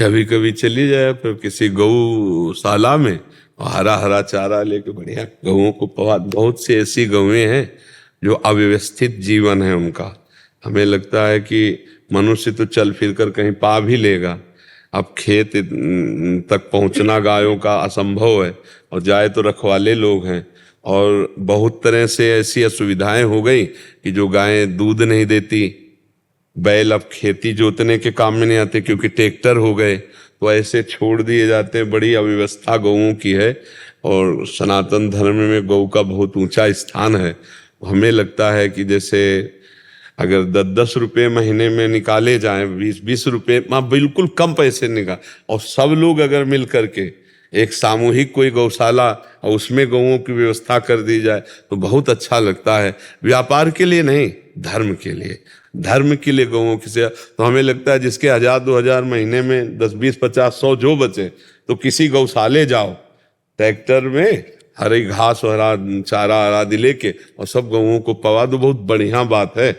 कभी कभी चली जाए फिर किसी गौशाला में, हरा हरा चारा लेके बढ़िया गऊओं को पवा। बहुत सी ऐसी गौएं हैं जो अव्यवस्थित जीवन है उनका। हमें लगता है कि मनुष्य तो चल फिर कर कहीं पा भी लेगा, अब खेत तक पहुंचना गायों का असंभव है, और जाए तो रखवाले लोग हैं। और बहुत तरह से ऐसी असुविधाएं हो गई कि जो गायें दूध नहीं देती, बैल अब खेती जोतने के काम में नहीं आते क्योंकि ट्रैक्टर हो गए, तो ऐसे छोड़ दिए जाते हैं। बड़ी अव्यवस्था गौओं की है, और सनातन धर्म में गौ का बहुत ऊंचा स्थान है। हमें लगता है कि जैसे अगर 10-10 रुपये महीने में निकाले जाएं, 20-20 रुपये, बिल्कुल कम पैसे निकाल, और सब लोग अगर मिल करके एक सामूहिक कोई गौशाला और उसमें गौओं की व्यवस्था कर दी जाए तो बहुत अच्छा लगता है। व्यापार के लिए नहीं, धर्म के लिए, धर्म के लिए गौओं की सेवा। तो हमें लगता है जिसके 1000-2000 महीने में 10-20-50-100 जो बचे, तो किसी गौशाले जाओ, ट्रैक्टर में हरी घास और हरा चारा आदि लेके और सब गौओं को पवा दो। बहुत बढ़िया बात है,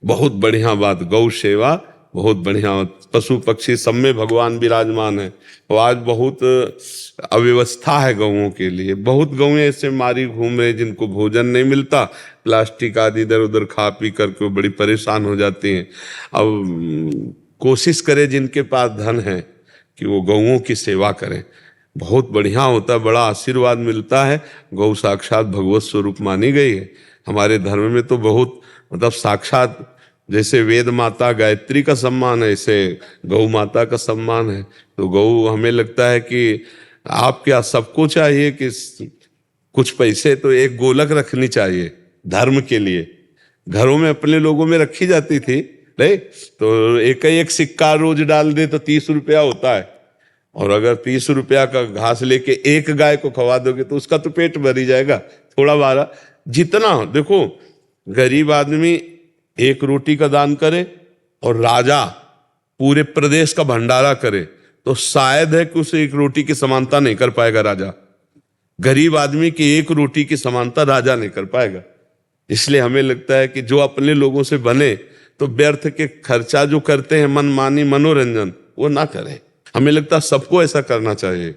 बहुत बढ़िया बात। गौ सेवा बहुत बढ़िया। पशु पक्षी सब में भगवान विराजमान है। तो आज बहुत अव्यवस्था है गौओं के लिए। बहुत गौएं ऐसे मारी घूम रहे जिनको भोजन नहीं मिलता, प्लास्टिक आदि इधर उधर खा पी करके बड़ी परेशान हो जाती हैं। अब कोशिश करें जिनके पास धन है कि वो गौओं की सेवा करें, बहुत बढ़िया होता है, बड़ा आशीर्वाद मिलता है। गौ साक्षात भगवत स्वरूप मानी गई है हमारे धर्म में। तो बहुत मतलब साक्षात, जैसे वेद माता गायत्री का सम्मान है, ऐसे गौ माता का सम्मान है। तो गौ, हमें लगता है कि आप क्या, सबको चाहिए कि कुछ पैसे तो एक गोलक रखनी चाहिए धर्म के लिए। घरों में अपने लोगों में रखी जाती थी नहीं, तो एक सिक्का रोज डाल दे तो 30 रुपया होता है। और अगर 30 रुपया का घास लेके एक गाय को खवा दोगे तो उसका तो पेट भर ही जाएगा। थोड़ा बारा जितना देखो, गरीब आदमी एक रोटी का दान करे और राजा पूरे प्रदेश का भंडारा करे, तो शायद है कि उसे एक रोटी की समानता नहीं कर पाएगा राजा। गरीब आदमी की एक रोटी की समानता राजा नहीं कर पाएगा। इसलिए हमें लगता है कि जो अपने लोगों से बने तो व्यर्थ के खर्चा जो करते हैं मनमानी मनोरंजन, वो ना करें। हमें लगता है सबको ऐसा करना चाहिए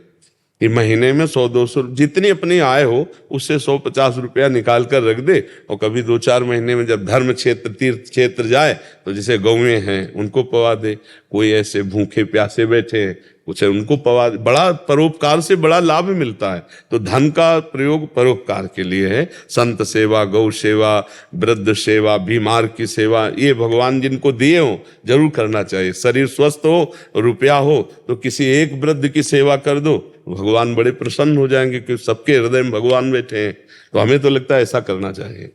कि महीने में 100-200 जितनी अपनी आय हो उससे 100-50 रुपया निकाल कर रख दे, और कभी 2-4 महीने में जब धर्म क्षेत्र तीर्थ क्षेत्र जाए तो जैसे गौएं हैं उनको पवा दे। कोई ऐसे भूखे प्यासे बैठे हैं, कुछ उनको पवा दे। बड़ा परोपकार से बड़ा लाभ मिलता है। तो धन का प्रयोग परोपकार के लिए है। संत सेवा, गौ सेवा, वृद्ध सेवा, बीमार की सेवा, ये भगवान जिनको दिए हो जरूर करना चाहिए। शरीर स्वस्थ हो, रुपया हो, तो किसी एक वृद्ध की सेवा कर दो, भगवान बड़े प्रसन्न हो जाएंगे कि सबके हृदय में भगवान बैठे हैं। तो हमें तो लगता है ऐसा करना चाहिए।